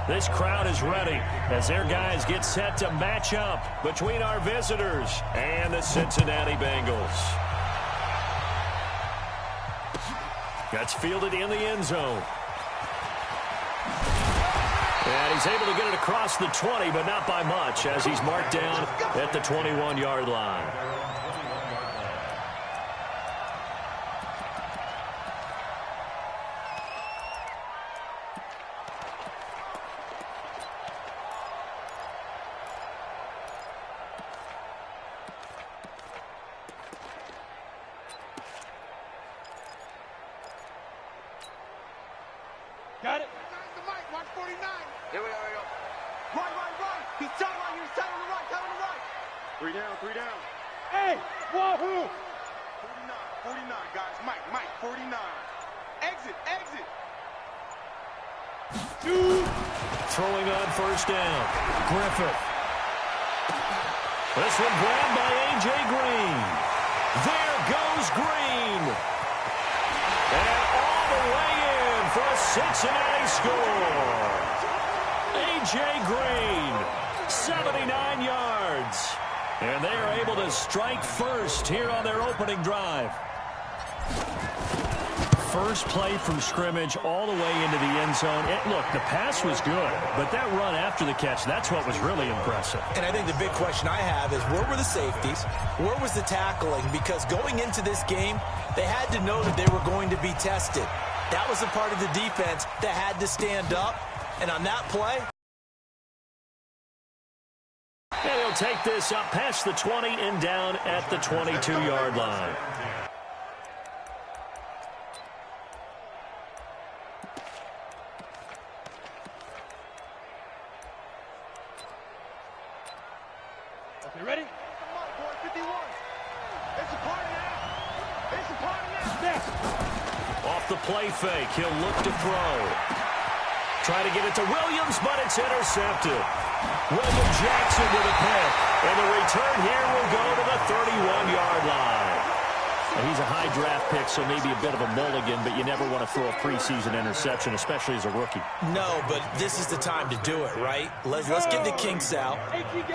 This crowd is ready as their guys get set to match up between our visitors and the Cincinnati Bengals. That's fielded in the end zone. And he's able to get it across the 20, but not by much, as he's marked down at the 21-yard line. Got it. The mic, watch 49. Here we go. Right. He's sideline. He's side on the right. Side on the right. Three down. Hey, wahoo. 49, guys. Mike, 49. Exit. Throwing on first down. Griffith. This one grabbed by A.J. Green. There goes Green. And all the way in for a Cincinnati score. A.J. Green, 79 yards. And they are able to strike first here on their opening drive. First play from scrimmage all the way into the end zone. Look, the pass was good, but that run after the catch, that's what was really impressive. And I think the big question I have is, where were the safeties? Where was the tackling? Because going into this game, they had to know that they were going to be tested. That was a part of the defense that had to stand up. And on that play, and he'll take this up past the 20 and down at the 22-yard line. Okay, ready? Come on, boy, 51. It's a party now. Snap. Off the play fake, he'll look to throw. Try to get it to Williams, but it's intercepted. William Jackson with a pick. And the return here will go to the 31-yard line. And he's a high draft pick, so maybe a bit of a mulligan, but you never want to throw a preseason interception, especially as a rookie. no, but this is the time to do it, right? Let's get the kinks out.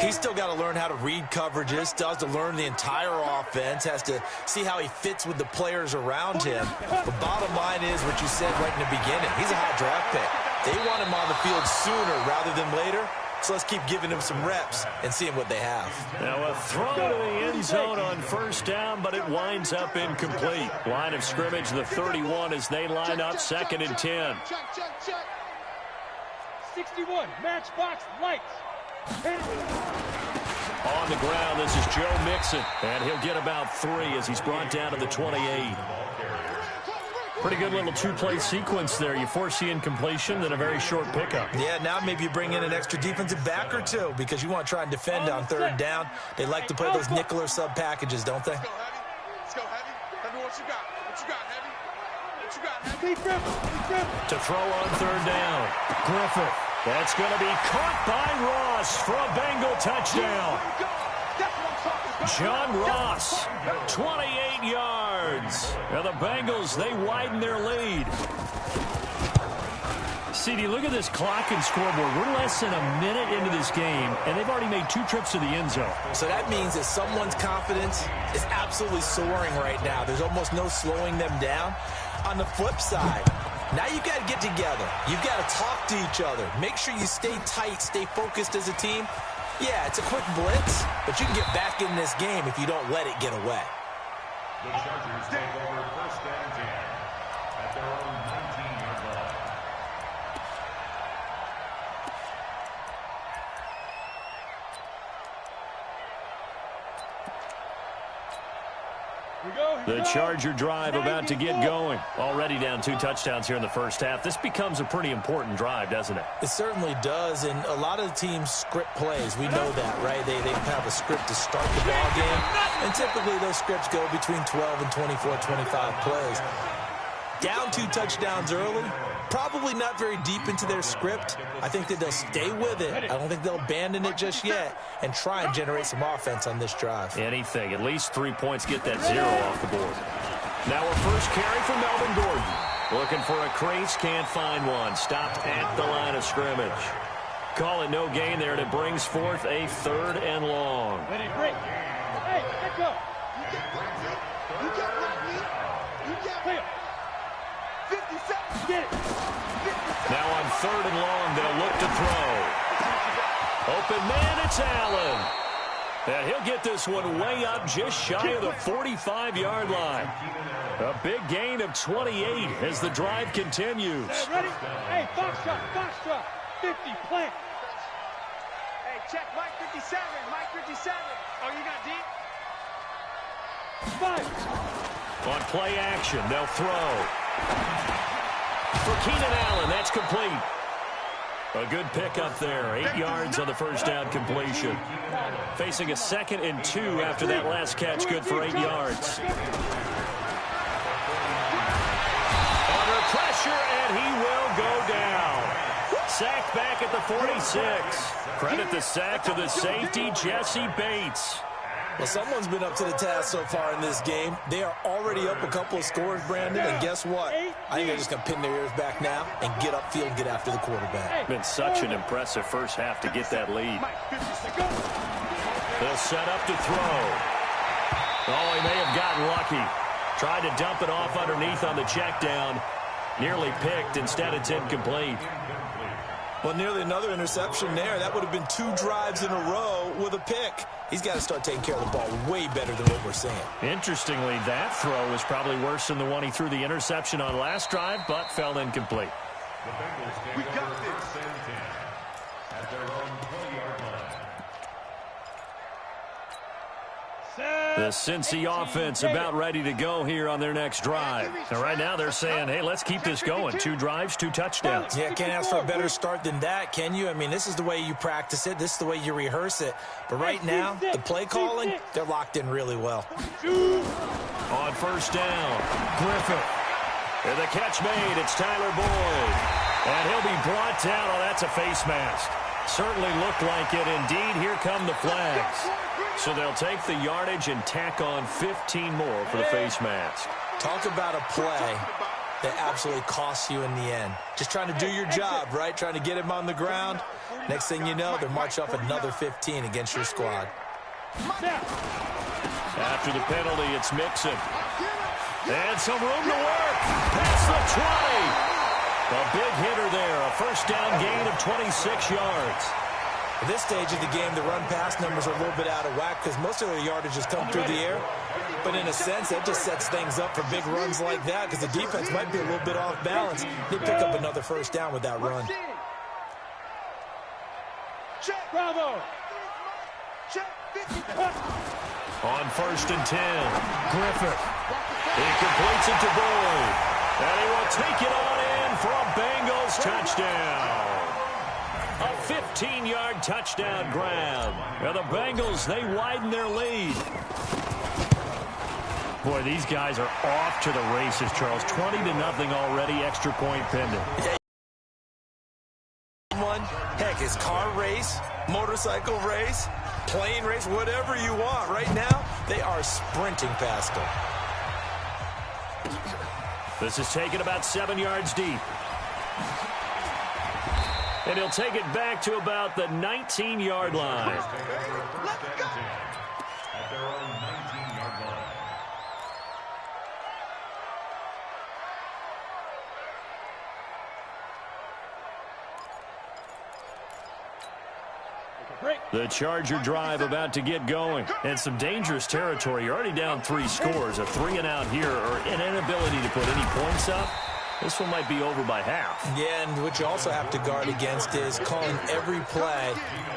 He's still got to learn how to read coverages, still has to learn the entire offense, has to see how he fits with the players around him. The bottom line is what you said right in the beginning. He's a high draft pick. They want him on the field sooner rather than later. So let's keep giving him some reps and seeing what they have. Now a throw to the end zone on first down, but it winds up incomplete. Line of scrimmage, the 31, as they line up second and 10. Check. 61, matchbox, lights. On the ground, this is Joe Mixon, and he'll get about 3 as he's brought down to the 28. Pretty good little two-play sequence there. You force the incompletion, then a very short pickup. Yeah, now maybe you bring in an extra defensive back or two because you want to try and defend on third down. They like to play those nickel or sub packages, don't they? Let's go, Heavy. Heavy, what you got, Heavy? To throw on third down. Griffith. That's going to be caught by Ross for a Bengal touchdown. John Ross, 28 yards. And the Bengals, they widen their lead. CD, look at this clock and scoreboard. We're less than a minute into this game, and they've already made 2 trips to the end zone. So that means that someone's confidence is absolutely soaring right now. There's almost no slowing them down. On the flip side, now you've got to get together. You've got to talk to each other. Make sure you stay tight, stay focused as a team. Yeah, it's a quick blitz, but you can get back in this game if you don't let it get away. The Chargers take over first and 10 at their own 19-yard line. The Charger drive about to get going. Already down 2 touchdowns here in the first half. This becomes a pretty important drive, doesn't it? It certainly does, and a lot of the teams script plays. We know that, right? They have a script to start the ball game, and typically those scripts go between 12 and 24, 25 plays. Down 2 touchdowns early, probably not very deep into their script. I think that they'll stay with it. I don't think they'll abandon it just yet and try and generate some offense on this drive. Anything. At least 3 points, get that 0 off the board. Now a first carry for Melvin Gordon. Looking for a crease, can't find one. Stopped at the line of scrimmage. Call it no gain there, and it brings forth a 3rd and long. Ready, break. Hey, let go. You got Rocky. You got him. 57. Get it. 57. Now on 3rd and long, they'll look to throw. Open man, it's Allen. And he'll get this one way up just shy of the 45-yard line. A big gain of 28 as the drive continues. Hey, ready? Hey, box shot. 50, plant. Hey, check Mike 57, Mike 57. Oh, you got deep? 5. On play action, they'll throw. For Keenan Allen, that's complete. A good pickup there. 8 yards on the first down completion. Facing a 2nd and 2 after that last catch. Good for 8 yards. Under pressure, and he will go down. Sacked back at the 46. Credit the sack to the safety, Jesse Bates. Well, someone's been up to the task so far in this game. They are already up a couple of scores, Brandon, and guess what? I think they're just going to pin their ears back now and get upfield and get after the quarterback. Been such an impressive first half to get that lead. They'll set up to throw. Oh, he may have gotten lucky. Tried to dump it off underneath on the check down. Nearly picked. Instead, it's incomplete. Well, nearly another interception there. That would have been 2 drives in a row with a pick. He's got to start taking care of the ball way better than what we're seeing. Interestingly, that throw was probably worse than the one he threw the interception on last drive, but fell incomplete. We got this. At their own 20-yard line. The Cincy offense about ready to go here on their next drive. And right now they're saying, hey, let's keep this going. 2 drives, 2 touchdowns. Yeah, can't ask for a better start than that, can you? I mean, this is the way you practice it. This is the way you rehearse it. But right now, the play calling, they're locked in really well. On first down, Griffith. And the catch made. It's Tyler Boyd. And he'll be brought down. Oh, that's a face mask. Certainly looked like it. Indeed, here come the flags. So they'll take the yardage and tack on 15 more for the face mask. Talk about a play that absolutely costs you in the end. Just trying to do your job, right? Trying to get him on the ground. Next thing you know, they're marching off another 15 against your squad. After the penalty, it's Mixon. And some room to work. Past the 20. A big hitter there. A first down gain of 26 yards. At this stage of the game, the run-pass numbers are a little bit out of whack because most of their yardage has come through the air. But in a sense, that just sets things up for big runs like that because the defense might be a little bit off balance. They pick up another first down with that run. Check, Bravo. Check, on first and 10, Griffith. He completes it to Boyd. And he will take it on in for a Bengals touchdown. A 15-yard touchdown grab. And the Bengals, they widen their lead. Boy, these guys are off to the races, Charles. 20-0 already, extra point pending. Heck, it's car race, motorcycle race, plane race, whatever you want. Right now, they are sprinting past them. This is taken about 7 yards deep. And he'll take it back to about the 19-yard line. At their own 19-yard line. The Charger drive about to get going. And some dangerous territory. You're already down 3 scores. A 3-and-out here or an inability to put any points up. This one might be over by half. Yeah, and what you also have to guard against is calling every play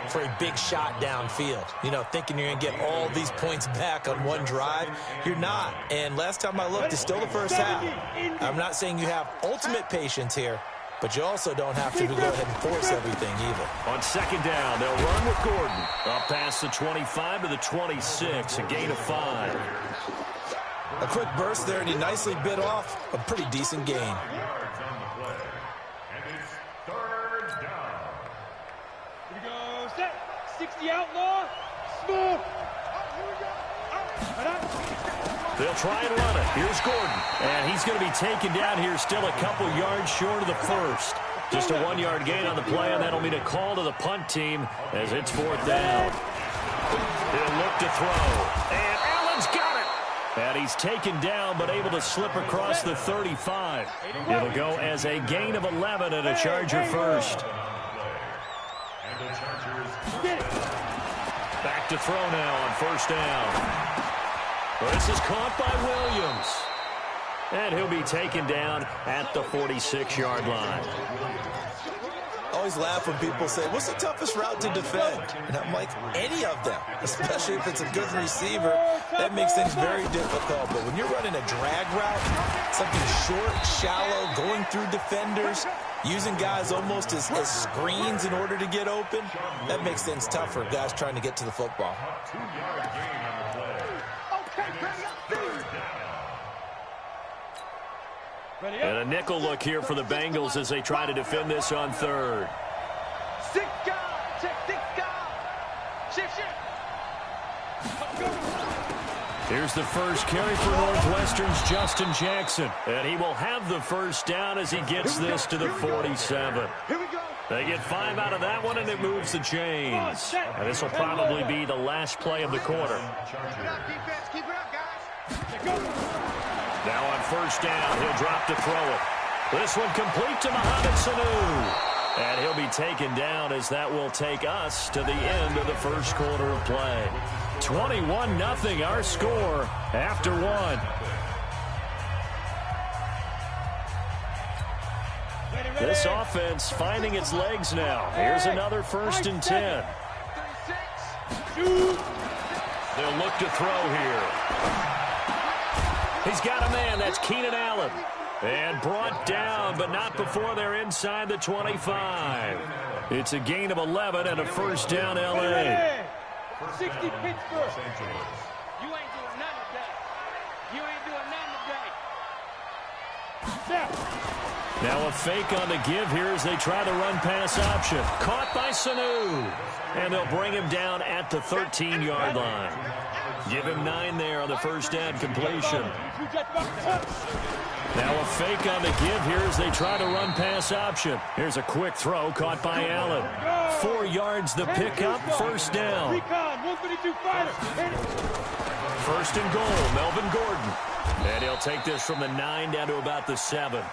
for a big shot downfield. You know, thinking you're going to get all these points back on one drive. You're not. And last time I looked, it's still the first half. I'm not saying you have ultimate patience here, but you also don't have to go ahead and force everything either. On second down, they'll run with Gordon. Up past the 25 to the 26, a gain of 5. A quick burst there, and he nicely bit off a pretty decent gain. Yards on the play. And it's 3rd down. Here we go. Set. 60 outlaw. Smooth. Here we go. They'll try and run it. Here's Gordon. And he's going to be taken down here still a couple yards short of the first. Just a 1-yard gain on the play, and that'll mean a call to the punt team as it's 4th down. He'll look to throw. And Allen's got it. And he's taken down but able to slip across the 35. It'll go as a gain of 11 and a Charger first. Back to throw now on 1st down. This is caught by Williams. And he'll be taken down at the 46-yard line. I always laugh when people say, what's the toughest route to defend? And I'm like, any of them, especially if it's a good receiver. That makes things very difficult. But when you're running a drag route, something short, shallow, going through defenders, using guys almost as screens in order to get open, that makes things tough for guys trying to get to the football. And a nickel look here for the Bengals as they try to defend this on 3rd. Here's the first carry for Northwestern's Justin Jackson. And he will have the 1st down as he gets this to the 47. They get 5 out of that one, and it moves the chains. And this will probably be the last play of the quarter. Keep it up, guys. Now on 1st down, he'll drop to throw it. This one complete to Mohamed Sanu. And he'll be taken down as that will take us to the end of the 1st quarter of play. 21-0 our score after 1. This offense finding its legs now. Here's another 1st and 10. They'll look to throw here. He's got a man. That's Keenan Allen. And brought down, but not before they're inside the 25. It's a gain of 11 and a 1st down, L.A. 60 Pittsburgh. You ain't doing nothing today. You ain't doing nothing today. Now a fake on the give here as they try the run-pass option. Caught by Sanu. And they'll bring him down at the 13-yard line. Give him 9 there on the 1st down completion. Now a fake on the give here as they try to run-pass option. Here's a quick throw caught by Allen. 4 yards the pickup, 1st down. 1st and goal, Melvin Gordon. And he'll take this from the 9 down to about the 7.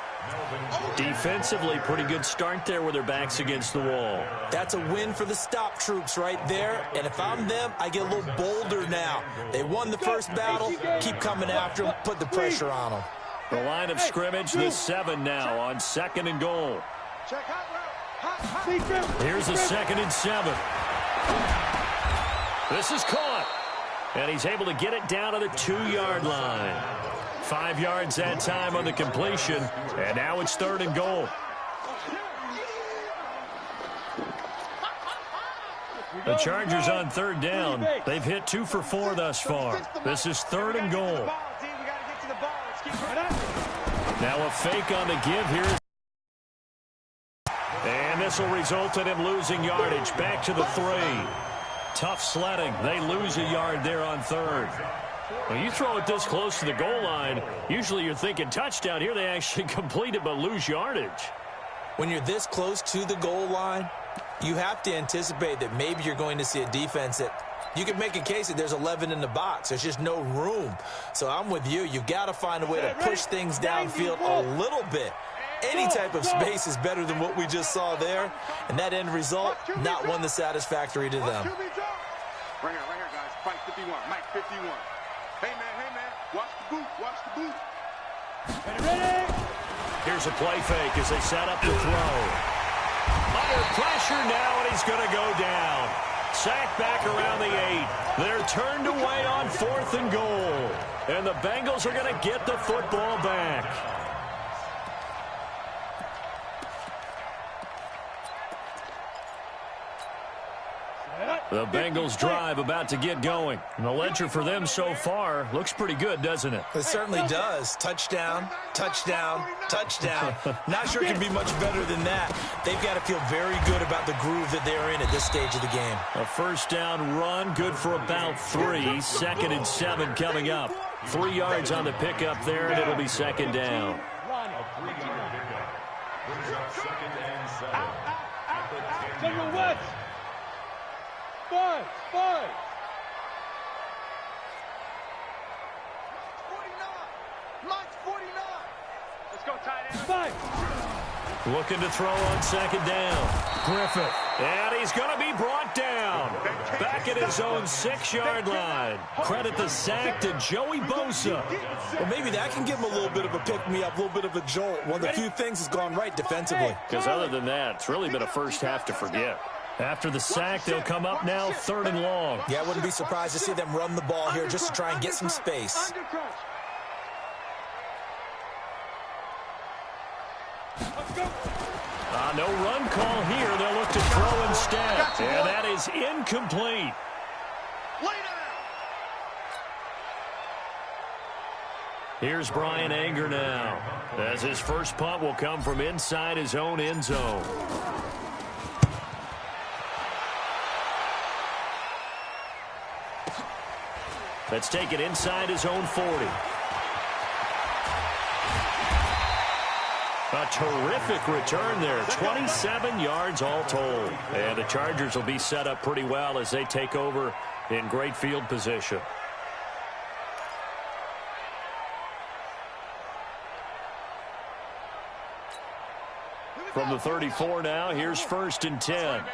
Defensively, pretty good start there with their backs against the wall. That's a win for the stop troops right there. And if I'm them, I get a little bolder now. They won the 1st battle. Keep coming after them. Put the pressure on them. The line of scrimmage, the 7 now on 2nd and goal. Here's a 2nd and 7. This is caught. And he's able to get it down to the 2-yard line. 5 yards that time on the completion. And now it's 3rd and goal. The Chargers on 3rd down. They've hit 2 for 4 thus far. This is 3rd and goal. Now a fake on the give here. And this will result in him losing yardage. Back to the 3. Tough sledding. They lose a yard there on 3rd. When you throw it this close to the goal line, usually you're thinking touchdown. Here they actually complete it but lose yardage. When you're this close to the goal line, you have to anticipate that maybe you're going to see a defense that you can make a case that there's 11 in the box. There's just no room. So I'm with you. You've got to find a way to push things downfield a little bit. Any type of space is better than what we just saw there. And that end result, not one that's satisfactory to them. Right here, guys. Fight 51. Mike 51. Hey, man. Watch the boot. Ready? Here's a play fake as they set up the throw. Under pressure now, and he's going to go down. Sacked back around the 8. They're turned away on 4th and goal. And the Bengals are going to get the football back. The Bengals drive about to get going. And the ledger for them so far looks pretty good, doesn't it? It certainly does. Touchdown, touchdown, touchdown. Not sure it can be much better than that. They've got to feel very good about the groove that they're in at this stage of the game. A 1st down run, good for about 3. 2nd and 7 coming up. 3 yards on the pickup there, and it'll be second down. A 3-yard pickup. Brings up 2nd and 7. At the 10-yard line. Five. 49. Let's go, tight end. 5. Looking to throw on second down. Griffith. And he's going to be brought down. Back at his own 6-yard line. Credit the sack to Joey Bosa. Well, maybe that can give him a little bit of a pick-me-up, a little bit of a jolt. One of the few things has gone right defensively. Because other than that, it's really been a first half to forget. After the sack, they'll come up now 3rd and long. Yeah, I wouldn't be surprised to see them run the ball here just to try and get some space. No run call here. They'll look to throw instead. And that is incomplete. Here's Bryan Anger now, as his first punt will come from inside his own end zone. Let's take it inside his own 40. A terrific return there. 27 yards all told. And the Chargers will be set up pretty well as they take over in great field position. From the 34 now, here's 1st and 10.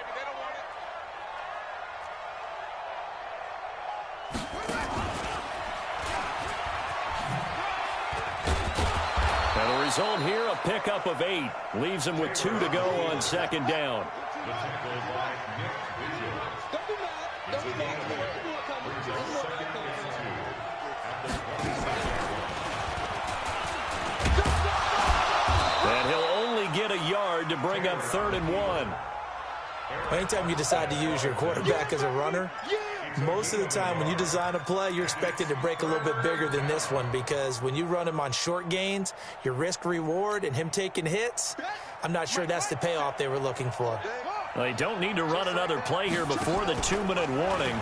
Result here, a pickup of 8. Leaves him with 2 to go on second down. The tackle by Nick Vigil. It's a gain of 8. Brings up 2nd and 2. At the 27. And he'll only get a yard to bring up 3rd and 1. Anytime you decide to use your quarterback as a runner, most of the time when you design a play, you're expected to break a little bit bigger than this one, because when you run him on short gains, your risk-reward and him taking hits, I'm not sure that's the payoff they were looking for. They don't need to run another play here before the 2-minute warning.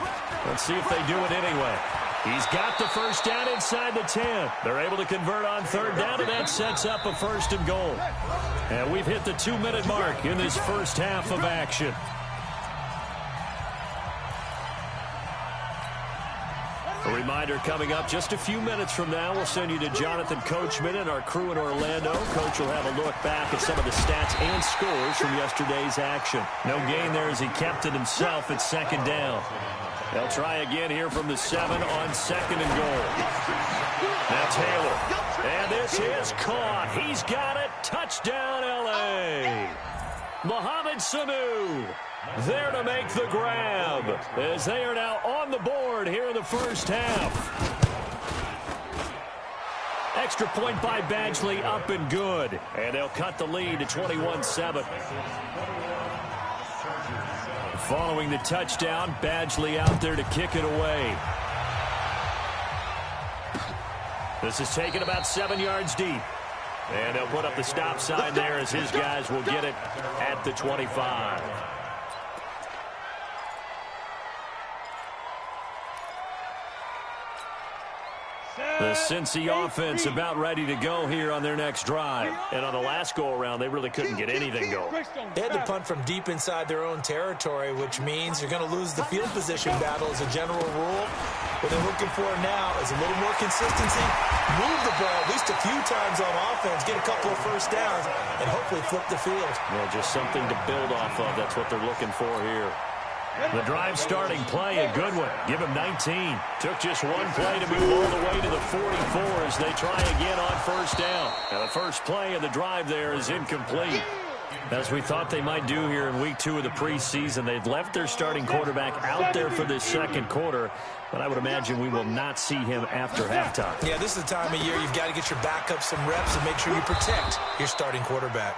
Let's see if they do it anyway. He's got the first down inside the 10. They're able to convert on 3rd down, and that sets up a 1st and goal. And we've hit the 2-minute mark in this first half of action. A reminder coming up just a few minutes from now, we'll send you to Jonathan Coachman and our crew in Orlando. Coach will have a look back at some of the stats and scores from yesterday's action. No gain there as he kept it himself at 2nd down. They'll try again here from the 7 on 2nd and goal. Now Taylor. And this is caught. He's got it. Touchdown, L.A. Mohamed Sanu there to make the grab as they are now on the board here in the first half. Extra point by Badgley, up and good. And they'll cut the lead to 21-7. Following the touchdown, Badgley out there to kick it away. This is taken about 7 yards deep. And they'll put up the stop sign there as his guys will get it at the 25. The Cincy offense about ready to go here on their next drive. And on the last go-around, they really couldn't get anything going. They had to punt from deep inside their own territory, which means you're going to lose the field position battle as a general rule. What they're looking for now is a little more consistency, move the ball at least a few times on offense, get a couple of first downs, and hopefully flip the field. Well, just something to build off of. That's what they're looking for here. The drive starting play, a good one. Give him 19. Took just one play to move all the way to the 44 as they try again on first down. Now the first play of the drive there is incomplete. As we thought they might do here in week 2 of the preseason, they've left their starting quarterback out there for this second quarter, but I would imagine we will not see him after halftime. Yeah, this is the time of year you've got to get your backup some reps and make sure you protect your starting quarterback.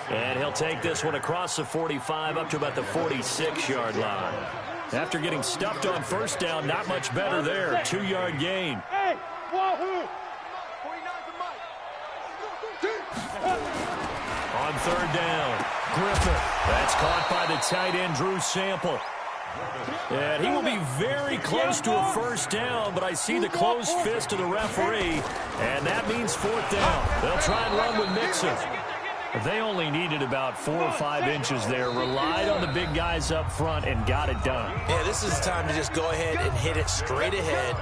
And he'll take this one across the 45 up to about the 46-yard line. After getting stuffed on first down, not much better there. 2-yard gain. Hey, wahoo! On third down, Griffith. That's caught by the tight end, Drew Sample. And he will be very close to a first down, but I see the closed fist of the referee, and that means fourth down. They'll try and run with Mixon. They only needed about 4 or 5 inches there, relied on the big guys up front, and got it done. Yeah, this is the time to just go ahead and hit it straight ahead.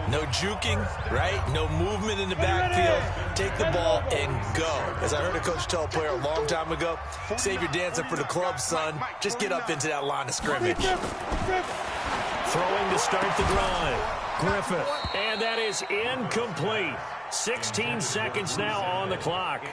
No juking, right? No movement in the backfield. Take the ball and go. As I heard a coach tell a player a long time ago, save your dancing for the club, son. Just get up into that line of scrimmage. Throwing to start the drive. Griffith. And that is incomplete. 16 seconds now on the clock.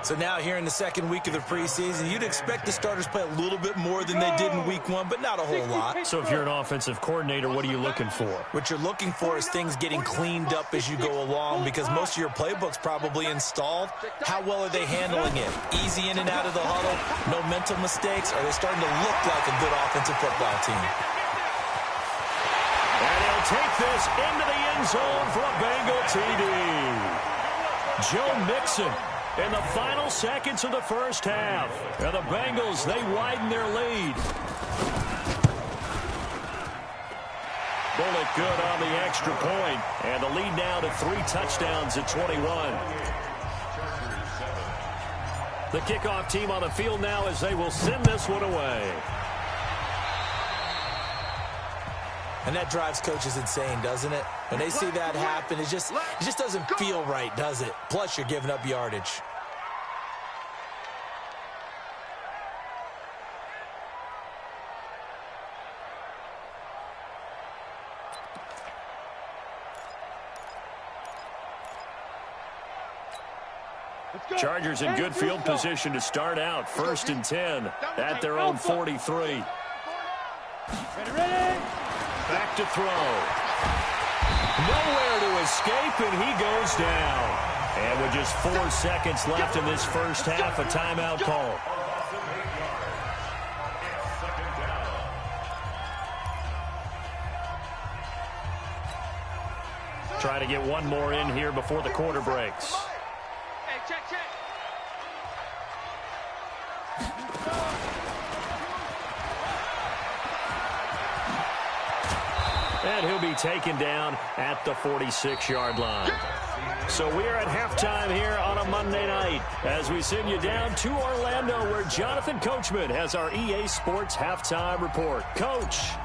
So now here in the second week of the preseason, you'd expect the starters play a little bit more than they did in week 1, but not a whole lot. So if you're an offensive coordinator, what are you looking for? What you're looking for is things getting cleaned up as you go along, because most of your playbook's probably installed. How well are they handling it? Easy in and out of the huddle? No mental mistakes? Are they starting to look like a good offensive football team? And he'll take this into the end zone for a Bengal TD. Joe Mixon in the final seconds of the first half. And the Bengals, they widen their lead. Bullock good on the extra point. And the lead now to 3 touchdowns at 21. The kickoff team on the field now as they will send this one away. And that drives coaches insane, doesn't it? When they see that happen, it just doesn't feel right, does it? Plus, you're giving up yardage. Chargers in good field position to start out. 1st and 10 at their own 43. Back to throw. Nowhere to escape, and he goes down. And with just 4 seconds left in this first half, a timeout call. Try to get one more in here before the quarter breaks. And he'll be taken down at the 46-yard line. So we're at halftime here on a Monday night as we send you down to Orlando, where Jonathan Coachman has our EA Sports halftime report. Coach.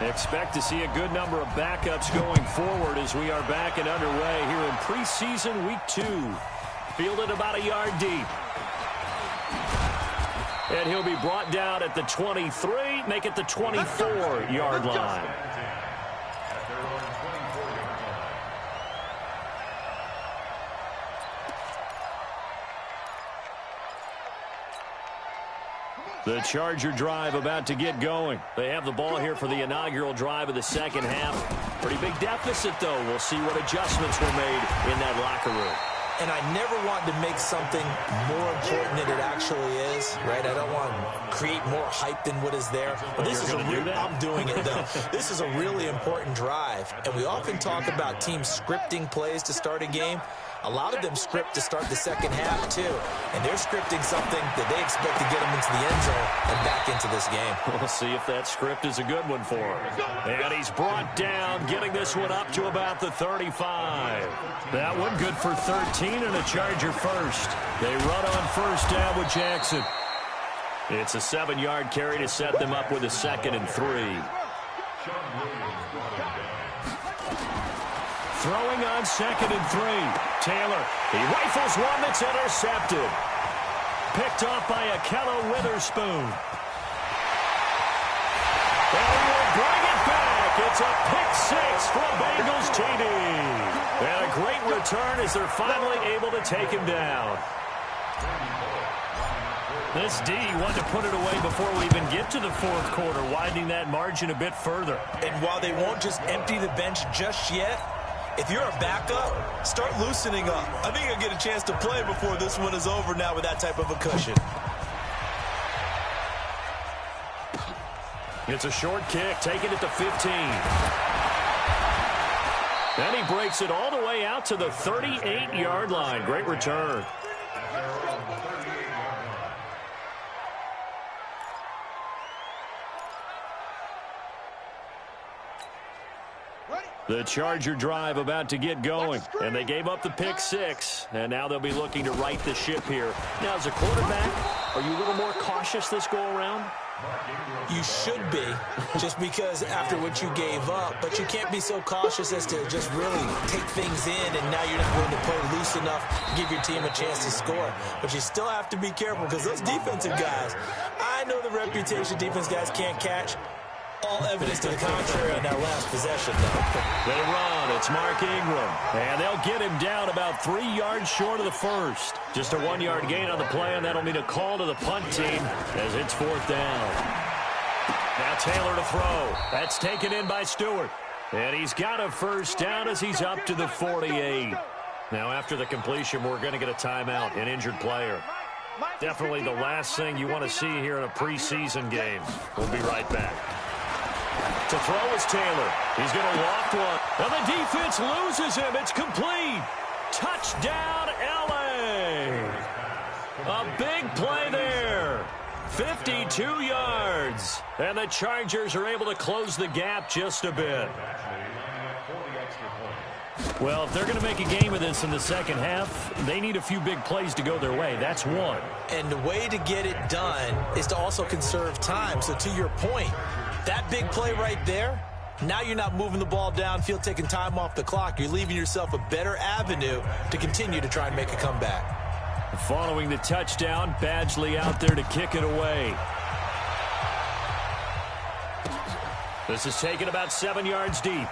Expect to see a good number of backups going forward as we are back and underway here in preseason week 2. Fielded about a yard deep. And he'll be brought down at the 23, make it the 24-yard line. The Charger drive about to get going. They have the ball here for the inaugural drive of the second half. Pretty big deficit, though. We'll see what adjustments were made in that locker room. And I never want to make something more important than it actually is, right? I don't want to create more hype than what is there. But this is I'm doing it, though. This is a really important drive. And we often talk about teams scripting plays to start a game. A lot of them script to start the second half, too. And they're scripting something that they expect to get them into the end zone and back into this game. We'll see if that script is a good one for him. And he's brought down, getting this one up to about the 35. That one good for 13 and a Charger first. They run on first down with Jackson. It's a 7-yard carry to set them up with a 2nd and 3. Throwing on 2nd and 3. Taylor, he rifles one that's intercepted. Picked off by Akello Witherspoon. And he will bring it back. It's a pick-6 for Bengals TD. And a great return as they're finally able to take him down. This D wanted to put it away before we even get to the fourth quarter, widening that margin a bit further. And while they won't just empty the bench just yet, if you're a backup, start loosening up. I think you'll get a chance to play before this one is over now with that type of a cushion. It's a short kick, taking it to 15. And he breaks it all the way out to the 38-yard line. Great return. The Charger drive about to get going, and they gave up the pick 6, and now they'll be looking to right the ship here. Now, as a quarterback, are you a little more cautious this go-around? You should be, just because after what you gave up, but you can't be so cautious as to just really take things in, and now you're not going to play loose enough to give your team a chance to score. But you still have to be careful, because those defensive guys, I know the reputation defense guys can't catch. All evidence to the contrary on that last possession, though. They run. It's Mark Ingram. And they'll get him down about 3 yards short of the first. Just a 1-yard gain on the play, and that'll mean a call to the punt team as it's 4th down. Now Taylor to throw. That's taken in by Stewart. And he's got a first down as he's up to the 48. Now after the completion, we're going to get a timeout, an injured player. Definitely the last thing you want to see here in a preseason game. We'll be right back. To throw is Taylor. He's going to loft one. And the defense loses him. It's complete. Touchdown, L.A. A big play there. 52 yards. And the Chargers are able to close the gap just a bit. Well, if they're going to make a game of this in the second half, they need a few big plays to go their way. That's one. And the way to get it done is to also conserve time. So to your point, that big play right there, now you're not moving the ball downfield, taking time off the clock. You're leaving yourself a better avenue to continue to try and make a comeback. Following the touchdown, Badgley out there to kick it away. This is taken about 7 yards deep.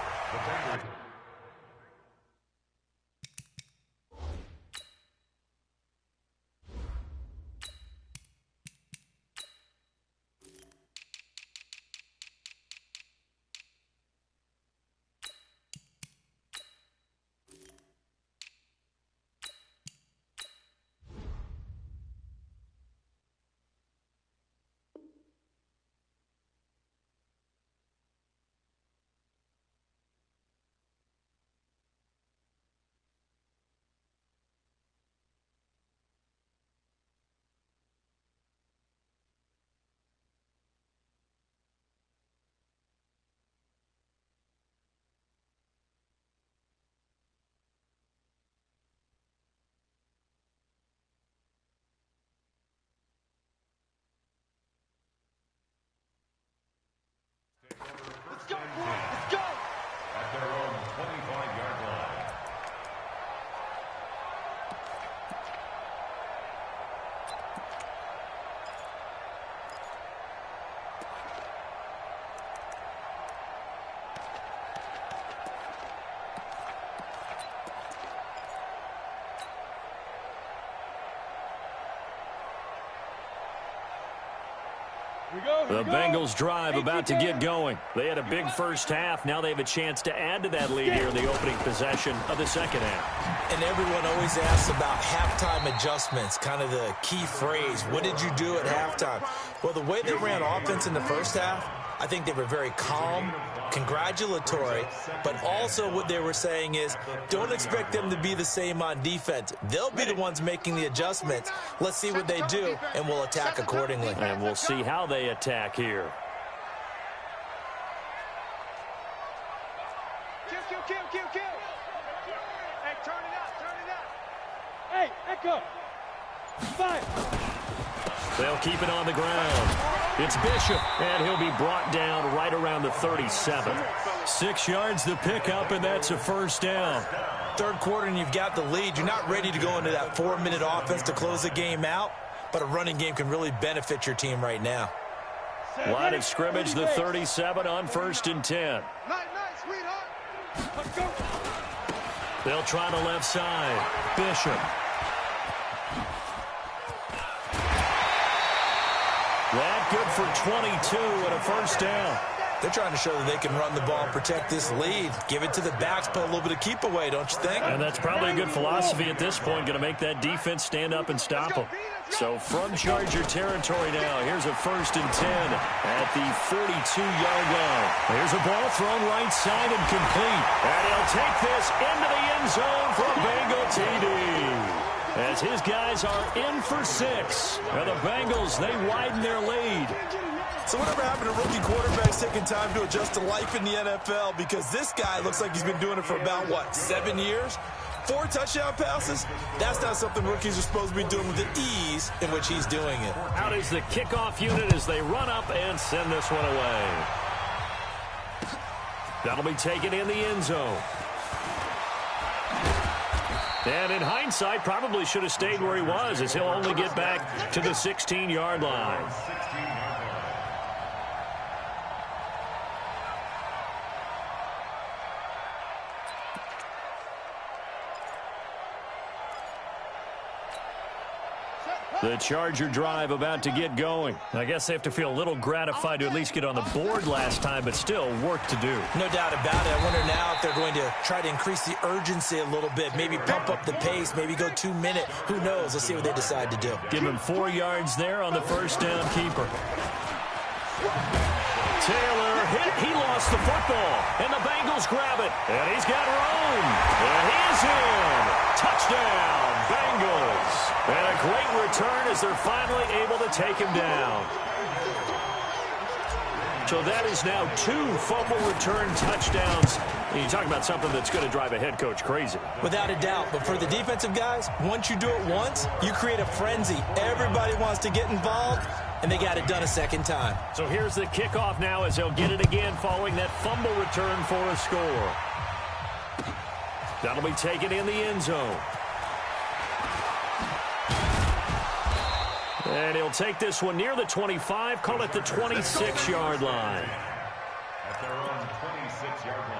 Let's go! At their own 25-yard line. The Bengals drive about to get going. They had a big first half. Now they have a chance to add to that lead here in the opening possession of the second half. And everyone always asks about halftime adjustments, kind of the key phrase. What did you do at halftime? Well, the way they ran offense in the first half, I think they were very calm, congratulatory, but also what they were saying is don't expect them to be the same on defense. They'll be the ones making the adjustments. Let's see what they do, and we'll attack accordingly. And we'll see how they attack here. Kill. Hey, turn it out. Hey, Echo. Fire. They'll keep it on the ground. It's Bishop, and he'll be brought down right around the 37. 6 yards to pick up, and that's a first down. Third quarter, and you've got the lead. You're not ready to go into that 4-minute offense to close the game out, but a running game can really benefit your team right now. Line of scrimmage, the 37 on 1st and 10. Nice, sweetheart. Let's go. They'll try the left side. Bishop. That good for 22 and a first down. They're trying to show that they can run the ball and protect this lead. Give it to the backs, put a little bit of keep away, don't you think? And that's probably a good philosophy at this point, going to make that defense stand up and stop them. So from Charger territory now, here's a 1st and 10 at the 42-yard line. Here's a ball thrown right side and complete. And he'll take this into the end zone for a Bengal TD. As his guys are in for 6. And the Bengals, they widen their lead. So whatever happened to rookie quarterbacks taking time to adjust to life in the NFL? Because this guy looks like he's been doing it for about, 7 years? 4 touchdown passes? That's not something rookies are supposed to be doing with the ease in which he's doing it. Out is the kickoff unit as they run up and send this one away. That'll be taken in the end zone. And in hindsight, probably should have stayed where he was, as he'll only get back to the 16-yard line. The Charger drive about to get going. I guess they have to feel a little gratified to at least get on the board last time, but still work to do. No doubt about it. I wonder now if they're going to try to increase the urgency a little bit, maybe pump up the pace, maybe go 2-minute. Who knows? Let's see what they decide to do. Give him 4 yards there on the first down keeper. Taylor hit. He lost the football, and the Bengals grab it. And he's got room. And he is in. Touchdown, Bengals. And a great return as they're finally able to take him down. So that is now 2 fumble return touchdowns. And you talk about something that's going to drive a head coach crazy. Without a doubt. But for the defensive guys, once you do it once, you create a frenzy. Everybody wants to get involved, and they got it done a second time. So here's the kickoff now as they'll get it again following that fumble return for a score. That'll be taken in the end zone. And he'll take this one near the 25, call it the 26-yard line. At their own 26-yard line.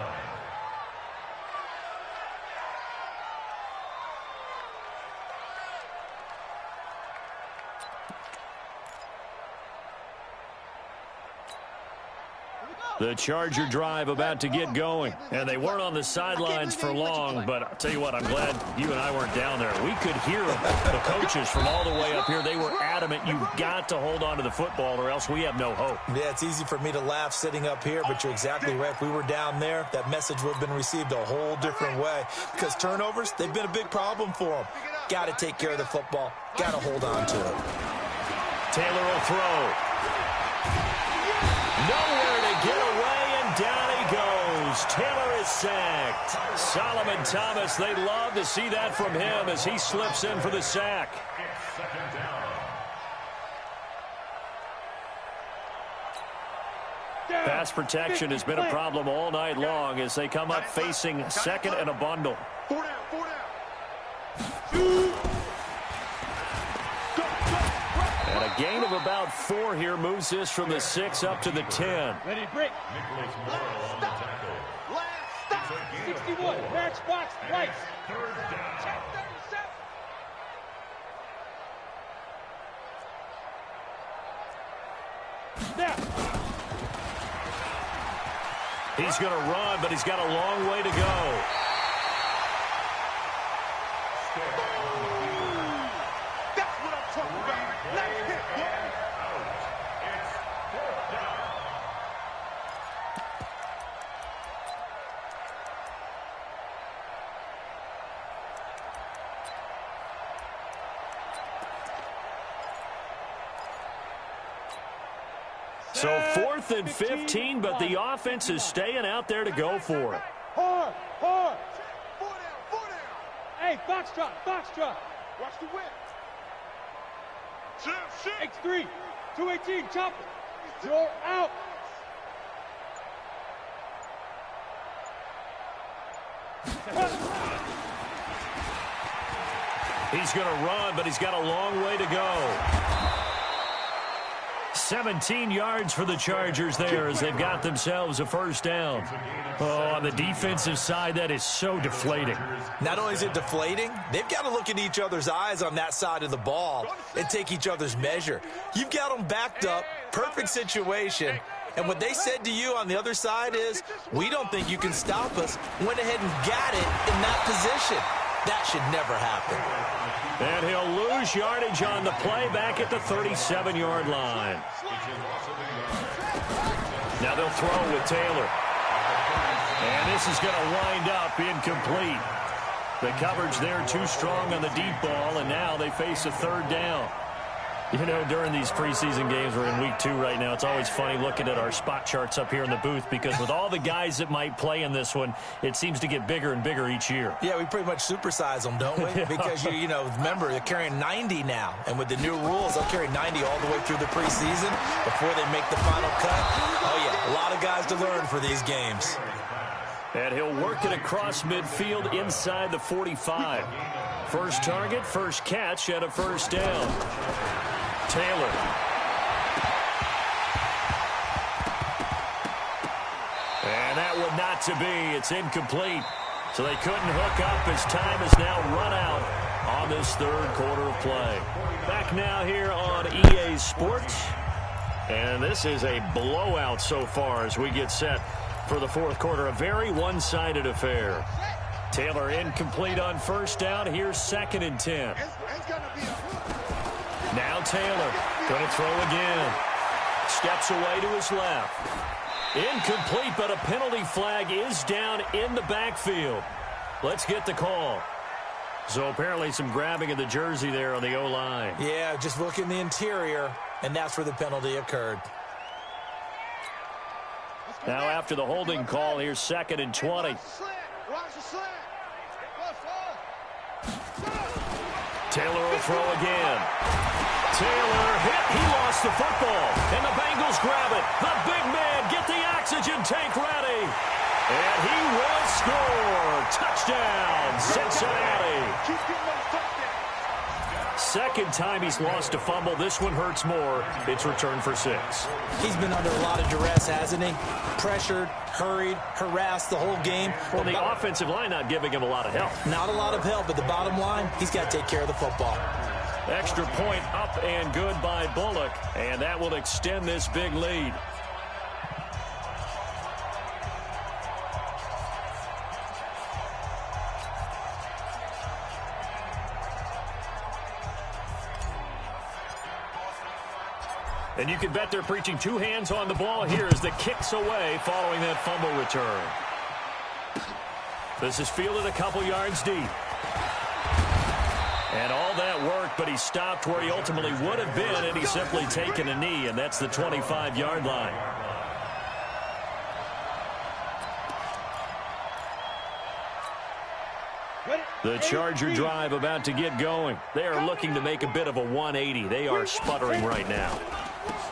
The Charger drive about to get going. And they weren't on the sidelines for long, but I'll tell you what, I'm glad you and I weren't down there. We could hear the coaches from all the way up here. They were adamant, you've got to hold on to the football or else we have no hope. Yeah, it's easy for me to laugh sitting up here, but you're exactly right. If we were down there, that message would have been received a whole different way. Because turnovers, they've been a big problem for them. Got to take care of the football. Got to hold on to it. Taylor will throw. Nowhere to get away, and down he goes. Taylor is sacked. Solomon Thomas, they'd love to see that from him as he slips in for the sack. It's second down. Pass protection has been a problem all night long as they come up facing second and a bundle. 4 down, 4 down. And a gain of about 4 here moves this from the 6 up to the 10. Ready, break. Nicholas Morrow on the tackle. Last stop. 61, matchbox, right. Third down. Snap. He's going to run, but he's got a long way to go. That's what I'm talking about. Nice hit, boy. It's fourth down. So 4th and 15, but the offense is staying out there to go for it. Hard, hard. 4 down, 4 down. Hey, foxtrot, foxtrot. Watch the whip. Shit. X3, 218, chopper. You're out. He's going to run, but he's got a long way to go. 17 yards for the Chargers there as they've got themselves a first down. Oh, on the defensive side, that is so deflating. Not only is it deflating, they've got to look in each other's eyes on that side of the ball and take each other's measure. You've got them backed up, perfect situation, and what they said to you on the other side is, we don't think you can stop us. Went ahead and got it in that position. That should never happen. And he'll lose yardage on the play back at the 37-yard line. Now they'll throw with Taylor. And this is going to wind up incomplete. The coverage there too strong on the deep ball, and now they face a third down. You know, during these preseason games, we're in week 2 right now, it's always funny looking at our spot charts up here in the booth because with all the guys that might play in this one, it seems to get bigger and bigger each year. Yeah, we pretty much supersize them, don't we? Because, you know, remember, they're carrying 90 now. And with the new rules, they'll carry 90 all the way through the preseason before they make the final cut. Oh, yeah, a lot of guys to learn for these games. And he'll work it across midfield inside the 45. First target, first catch, and a first down. Taylor. And that one not to be. It's incomplete. So they couldn't hook up as time is now run out on this third quarter of play. Back now here on EA Sports. And this is a blowout so far as we get set for the fourth quarter. A very one-sided affair. Taylor incomplete on first down. Here's 2nd and 10. Now Taylor going to throw again. Steps away to his left. Incomplete, but a penalty flag is down in the backfield. Let's get the call. So apparently some grabbing of the jersey there on the O-line. Yeah, just look in the interior, and that's where the penalty occurred. Now after the holding call, here's 2nd and 20. Taylor will throw again. Taylor hit. He lost the football. And the Bengals grab it. The big man, get the oxygen tank ready. And he will score. Touchdown, Cincinnati. Second time he's lost a fumble. This one hurts more. It's returned for 6. He's been under a lot of duress, hasn't he? Pressured, hurried, harassed the whole game. Well, the offensive line not giving him a lot of help. Not a lot of help, but the bottom line, he's got to take care of the football. Extra point up and good by Bullock, and that will extend this big lead. And you can bet they're preaching 2 hands on the ball here as the kicks away following that fumble return. This is fielded a couple yards deep. And all that work, but he stopped where he ultimately would have been, and he's simply taken a knee, and that's the 25-yard line. The Charger drive about to get going. They are looking to make a bit of a 180. They are sputtering right now.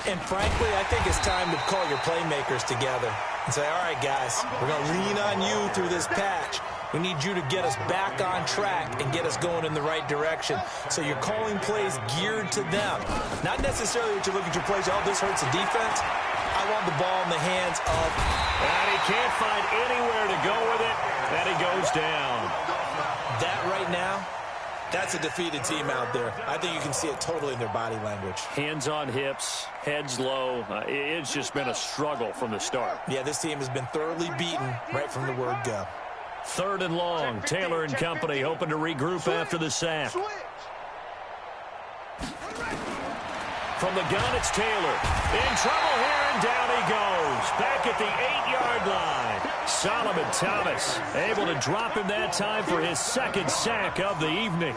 And frankly, I think it's time to call your playmakers together and say, all right, guys, we're going to lean on you through this patch. We need you to get us back on track and get us going in the right direction. So you're calling plays geared to them. Not necessarily that you look at your plays, oh, this hurts the defense. I want the ball in the hands of... And he can't find anywhere to go with it, and he goes down. That right now, that's a defeated team out there. I think you can see it totally in their body language. Hands on hips, heads low. It's just been a struggle from the start. Yeah, this team has been thoroughly beaten right from the word go. 3rd and long. Taylor and company hoping to regroup after the sack. From the gun, it's Taylor. In trouble here, and down he goes. Back at the 8-yard line. Solomon Thomas able to drop him that time for his 2nd sack of the evening.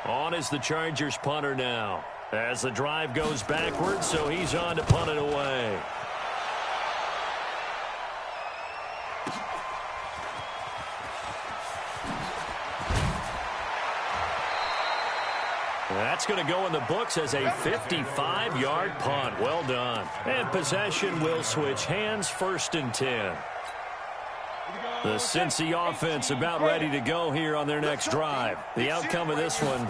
On is the Chargers punter now. As the drive goes backwards, so he's on to punt it away. That's going to go in the books as a 55-yard punt. Well done. And possession will switch hands, 1st and 10. The Cincy offense about ready to go here on their next drive. The outcome of this one,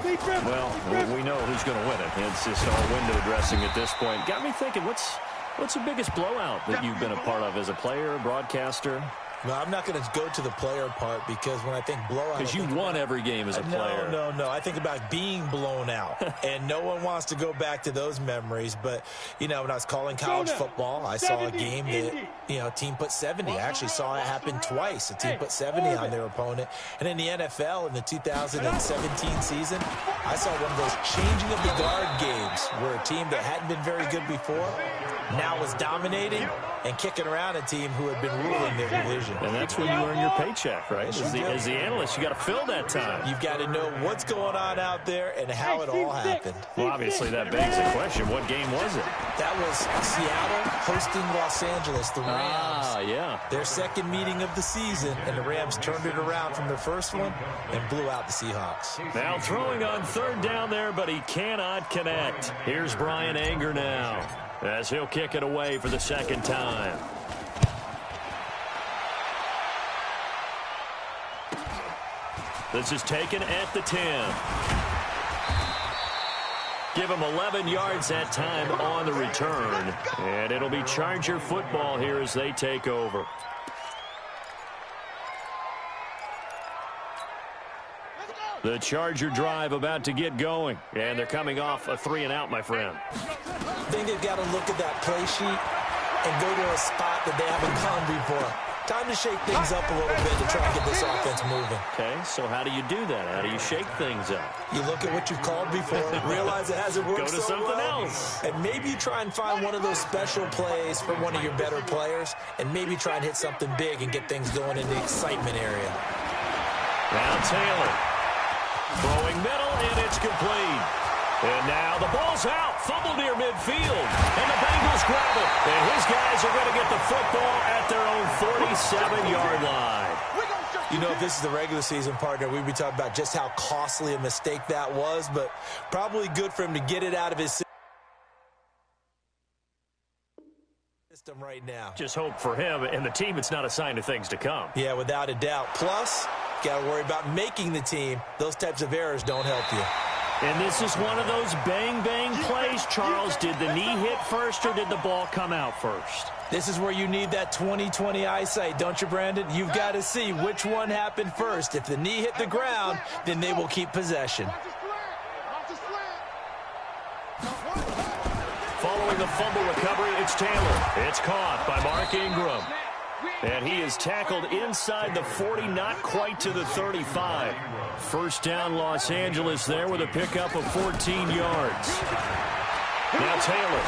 well, we know who's going to win it. It's just all window dressing at this point. Got me thinking, what's the biggest blowout that you've been a part of as a player, broadcaster? No, I'm not going to go to the player part because when I think blowout... Because you won every game as a player. No. I think about being blown out. And no one wants to go back to those memories. But, you know, when I was calling college football, I saw a game that, you know, a team put 70. I actually saw it happen twice. A team put 70 on their opponent. And in the NFL, in the 2017 season, I saw one of those changing of the guard games where a team that hadn't been very good before now was dominating and kicking around a team who had been ruling their division. And that's when you earn your paycheck, right? As the analyst, you got to fill that time. You've got to know what's going on out there and how it all happened. Well, obviously, that begs the question, what game was it? That was Seattle hosting Los Angeles, the Rams. Ah, yeah. Their second meeting of the season, and the Rams turned it around from their first one and blew out the Seahawks. Now throwing on third down there, but he cannot connect. Here's Bryan Anger now, as he'll kick it away for the second time. This is taken at the 10. Give him 11 yards that time on the return. And it'll be Charger football here as they take over. The Charger drive about to get going. And they're coming off a 3-and-out, my friend. I think they've got to look at that play sheet and go to a spot that they haven't gone before. Time to shake things up a little bit to try and get this offense moving. Okay, so how do you do that? How do you shake things up? You look at what you've called before, realize it hasn't worked so well. Go to something else. And maybe you try and find one of those special plays for one of your better players, and maybe try and hit something big and get things going in the excitement area. Now Taylor. Throwing middle, and it's complete. And now the ball's out. Fumble near midfield. And the Bengals grab it. And his guys are going to get the football at their own 47-yard line. You know, if this is the regular season, partner, we'd be talking about just how costly a mistake that was, but probably good for him to get it out of his system right now. Just hope for him and the team it's not a sign of things to come. Yeah, without a doubt. Plus, got to worry about making the team. Those types of errors don't help you. And this is one of those bang-bang plays, Charles. Did the knee hit first or did the ball come out first? This is where you need that 20/20 eyesight, don't you, Brandon? You've got to see which one happened first. If the knee hit the ground, then they will keep possession. Following the fumble recovery, it's Taylor. It's caught by Mark Ingram. And he is tackled inside the 40, not quite to the 35. First down, Los Angeles there with a pickup of 14 yards. Now Taylor.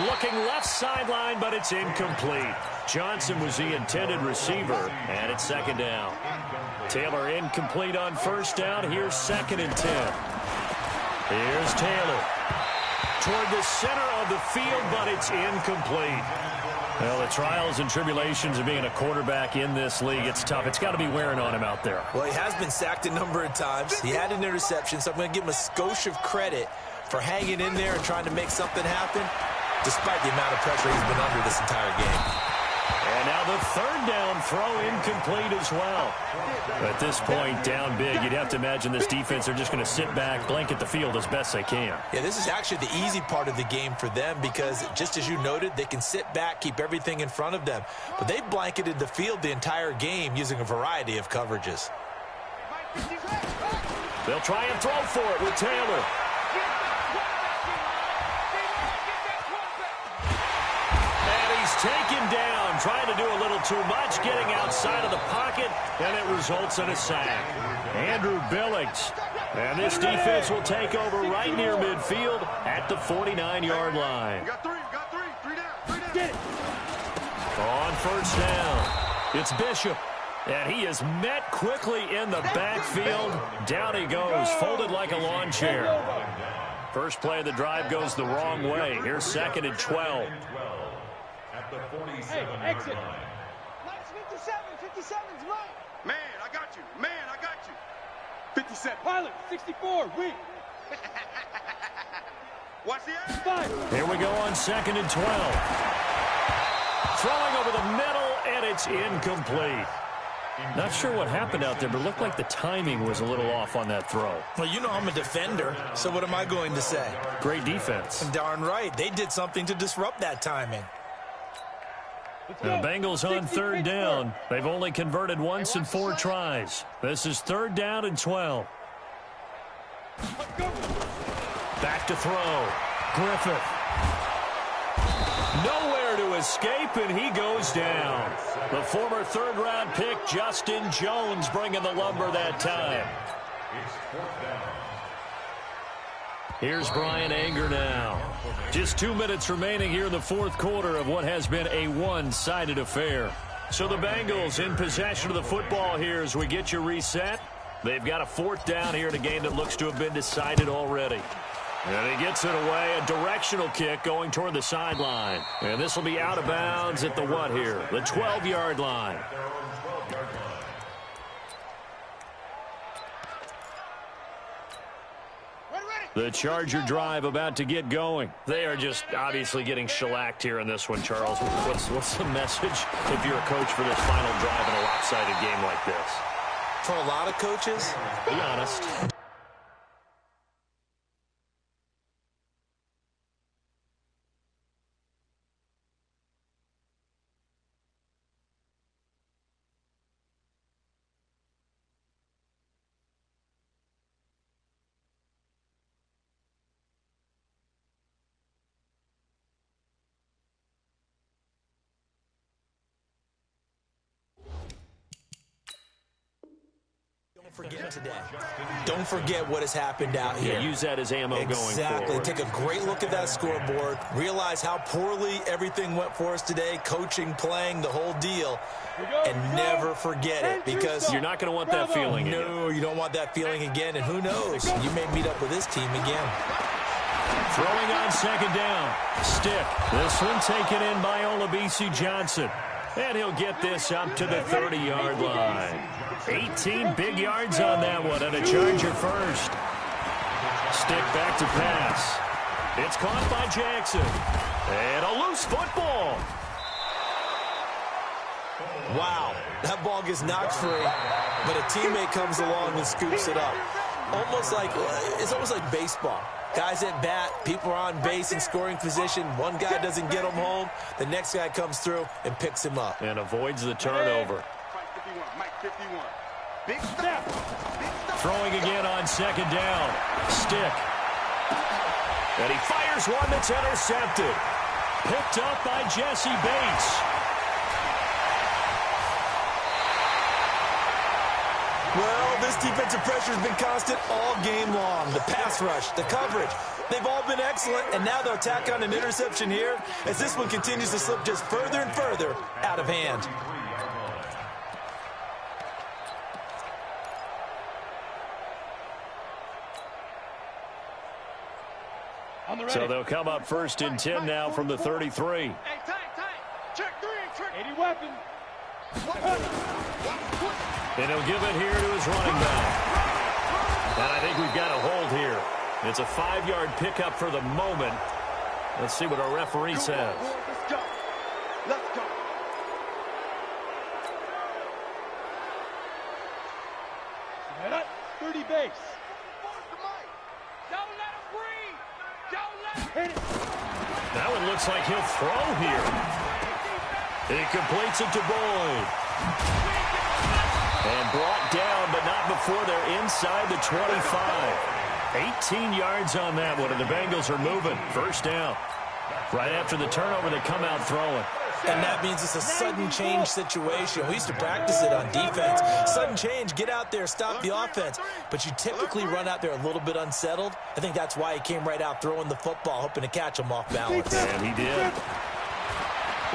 Looking left sideline, but it's incomplete. Johnson was the intended receiver, and it's second down. Taylor incomplete on first down. Here's 2nd and 10. Here's Taylor. Toward the center of the field, but it's incomplete. Well, the trials and tribulations of being a quarterback in this league, it's tough. It's got to be wearing on him out there. Well, he has been sacked a number of times. He had an interception, so I'm going to give him a skosh of credit for hanging in there and trying to make something happen, despite the amount of pressure he's been under this entire game. And now the third down throw incomplete as well. At this point, down big, you'd have to imagine this defense are just going to sit back, blanket the field as best they can. Yeah, this is actually the easy part of the game for them because, just as you noted, they can sit back, keep everything in front of them. But they blanketed the field the entire game using a variety of coverages. They'll try and throw for it with Taylor. Taken down, trying to do a little too much, getting outside of the pocket, and it results in a sack. Andrew Billings. And this defense will take over right near midfield at the 49-yard line. Got three down. On first down, it's Bishop. And he is met quickly in the backfield. Down he goes, folded like a lawn chair. First play of the drive goes the wrong way. Here's 2nd and 12. The 47-yard line. 57's right. Man, I got you. 57. Pilot, 64, weak. Watch the air. 5. Here we go on 2nd and 12. Throwing over the middle, and it's incomplete. Not sure what happened out there, but it looked like the timing was a little off on that throw. Well, you know I'm a defender, so what am I going to say? Great defense. Darn right. They did something to disrupt that timing. The Bengals on third down. They've only converted once in 4 tries. This is 3rd down and 12. Back to throw. Griffith. Nowhere to escape, and he goes down. The former 3rd-round pick, Justin Jones, bringing the lumber that time. It's 4th down. Here's Bryan Anger now. Just 2 minutes remaining here in the fourth quarter of what has been a one-sided affair. So the Bengals in possession of the football here as we get you reset. They've got a fourth down here in a game that looks to have been decided already. And he gets it away, a directional kick going toward the sideline. And this will be out of bounds at the what here? The 12-yard line. The Charger drive about to get going. They are just obviously getting shellacked here in this one, Charles. What's the message if you're a coach for this final drive in a lopsided game like this? For a lot of coaches, be honest. Forget today. Don't forget what has happened out here. Yeah, use that as ammo going forward. Exactly. Take a great look at that scoreboard. Realize how poorly everything went for us today. Coaching, playing, the whole deal. And never forget it because you're not going to want that feeling again. No, you don't want that feeling again. And who knows? You may meet up with this team again. Throwing on second down. Stick. This one taken in by Olabisi Johnson. And he'll get this up to the 30-yard line. 18 big yards on that one, and a Charger first. Stick back to pass. It's caught by Jackson. And a loose football. Wow, that ball gets knocked free, but a teammate comes along and scoops it up. It's almost like baseball. Guys at bat, people are on base in scoring position. One guy doesn't get him home. The next guy comes through and picks him up. And avoids the turnover. Mike 51. Big step. Throwing again on second down. Stick. And he fires one that's intercepted. Picked up by Jesse Bates. Well, this defensive pressure has been constant all game long. The pass rush, the coverage, they've all been excellent, and now they'll tack on an interception here as this one continues to slip just further and further out of hand. So they'll come up first and 10 now from the 33. Hey, tight. Check 3, check 80 weapon. And he'll give it here to his running back. And I think we've got a hold here. It's a 5-yard pickup for the moment. Let's see what our referee says. Let's go. Let's go. Head up, 30 base. Don't let him breathe. Don't let him Hit it. That one looks like he'll throw here. He completes it to Boyd. And brought down, but not before they're inside the 25. 18 yards on that one, and the Bengals are moving. First down. Right after the turnover, they come out throwing. And that means it's a sudden change situation. We used to practice it on defense. Sudden change, get out there, stop the offense. But you typically run out there a little bit unsettled. I think that's why he came right out throwing the football, hoping to catch him off balance. And he did.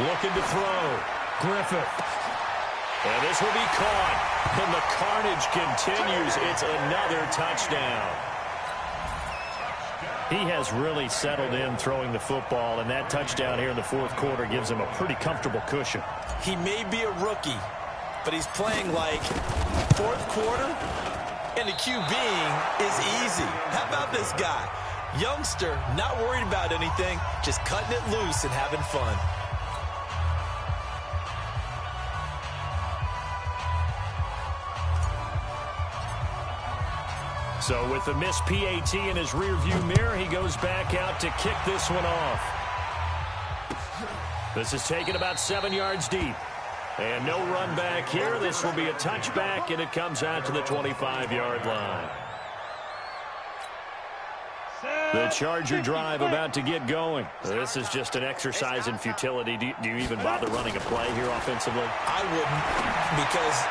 Looking to throw. Griffith. And this will be caught. And the carnage continues. It's another touchdown. He has really settled in throwing the football, and that touchdown here in the fourth quarter gives him a pretty comfortable cushion. He may be a rookie, but he's playing like fourth quarter, and the QBing is easy. How about this guy? Youngster, not worried about anything, just cutting it loose and having fun. So with the missed PAT in his rearview mirror, he goes back out to kick this one off. This is taken about 7 yards deep. And no run back here. This will be a touchback, and it comes out to the 25-yard line. The Charger drive about to get going. This is just an exercise in futility. Do you even bother running a play here offensively? I wouldn't, because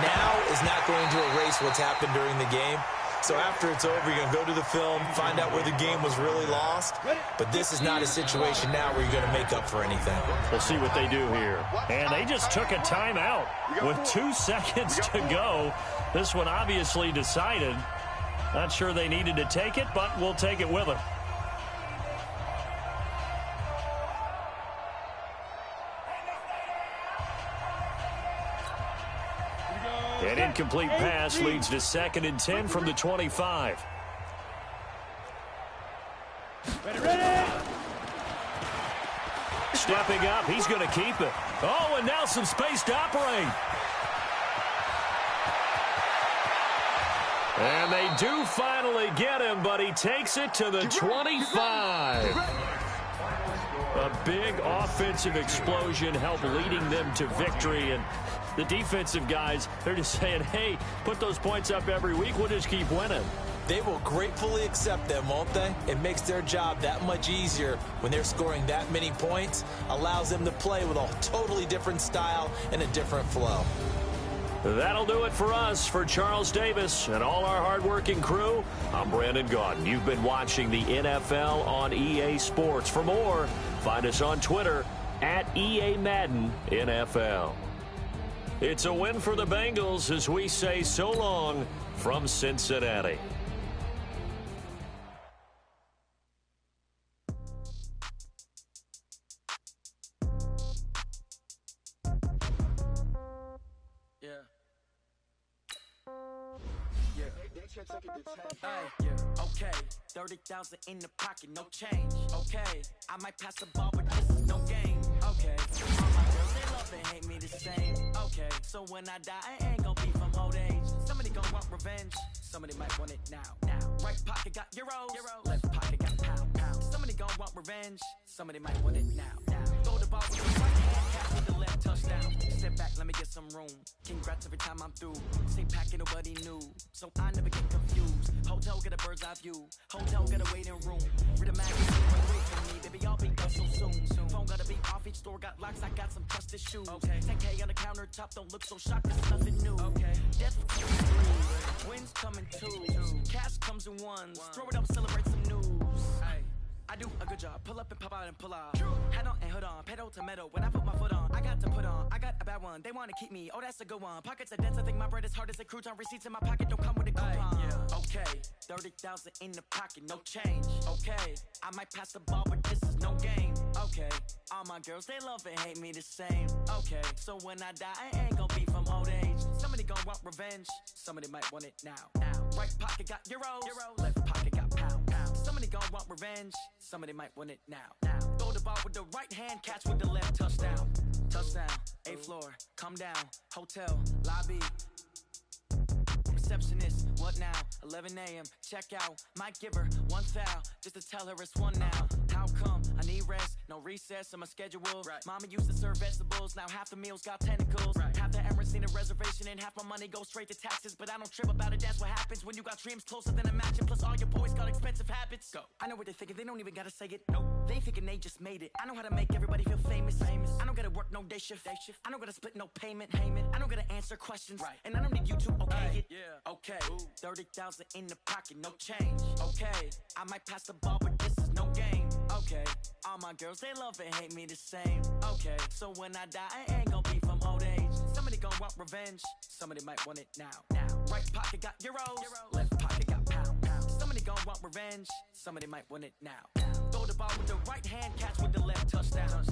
now is not going to erase what's happened during the game. So after it's over, you're going to go to the film, find out where the game was really lost. But this is not a situation now where you're going to make up for anything. We'll see what they do here. And they just took a timeout with 2 seconds to go. This one obviously decided. Not sure they needed to take it, but we'll take it with them. An incomplete pass leads to 2nd and 10 from the 25. Ready. Stepping up, he's going to keep it. Oh, and now some space to operate. And they do finally get him, but he takes it to the 25. A big offensive explosion helped leading them to victory. And the defensive guys, they're just saying, hey, put those points up every week. We'll just keep winning. They will gratefully accept them, won't they? It makes their job that much easier when they're scoring that many points. Allows them to play with a totally different style and a different flow. That'll do it for us. For Charles Davis and all our hardworking crew, I'm Brandon Gaudin. You've been watching the NFL on EA Sports. For more, find us on Twitter at EA Madden NFL. It's a win for the Bengals as we say so long from Cincinnati. Okay, 30,000 in the pocket, no change. Okay, I might pass the ball, but this is no game. Okay, all my girls, they love and hate me the same. Okay, so when I die, I ain't gonna be from old age. Somebody gonna want revenge, somebody might want it now. Right pocket got euros, left pocket got pound. Somebody gonna want revenge, somebody might want it now. Throw the ball with the right hand, catch with the left touchdown. Step back, let me get some room. Congrats every time I'm through. Same packet, nobody knew, so I never get confused. Hotel get a bird's eye view. Hotel get a waiting room. Read a magazine, run away from me, baby. I'll be done so soon. Phone gotta be off. Each store got locks. I got some trusted shoes. Okay. 10K on the countertop. Don't look so shocked. It's nothing new. Okay. Death comes in threes. Wins come in twos. Cash comes in ones. Throw it up, celebrate some news. I do a good job. Pull up and pop out and pull out. Head on and hood on. Pedal to metal. When I put my foot on, I got to put on. I got a bad one. They want to keep me. Oh, that's a good one. Pockets are dense. I think my bread is hard as a crouton. Receipts in my pocket don't come with a coupon. Okay, 30,000 in the pocket, no change. Okay, I might pass the ball, but this is no game. Okay, all my girls, they love and hate me the same. Okay, so when I die, I ain't gonna be from old age. Somebody gonna want revenge. Somebody might want it now. Right pocket got euros. Left pocket got pound. Somebody gonna want revenge. Somebody might want it now. Throw the ball with the right hand, catch with the left touchdown. Touchdown, 8th floor, come down, hotel, lobby. Receptionist, what now? 11 a.m., check out. Might give her one foul, just to tell her it's one now. How come? I need rest, no recess in my schedule. Right. Mama used to serve vegetables, now half the meals got tentacles. Right. Half the Emirates seen a reservation and half my money goes straight to taxes. But I don't trip about it, that's what happens when you got dreams closer than a match. And plus all your boys got expensive habits. Go. I know what they're thinking, they don't even gotta say it. Nope. They thinking they just made it. I know how to make everybody feel famous. I don't gotta work no day shift. I don't gotta split no payment. I don't gotta answer questions. Right. And I don't need you to okay it. Yeah. Okay, 30,000 in the pocket, no change. Okay, I might pass the ball, but this is no game. Okay, all my girls, they love and hate me the same. Okay, so when I die, I ain't gonna be from old age. Somebody gonna want revenge, somebody might want it now. Right pocket got euros, left pocket got pound. Somebody gonna want revenge, somebody might want it now. Throw the ball with the right hand, catch with the left touchdown.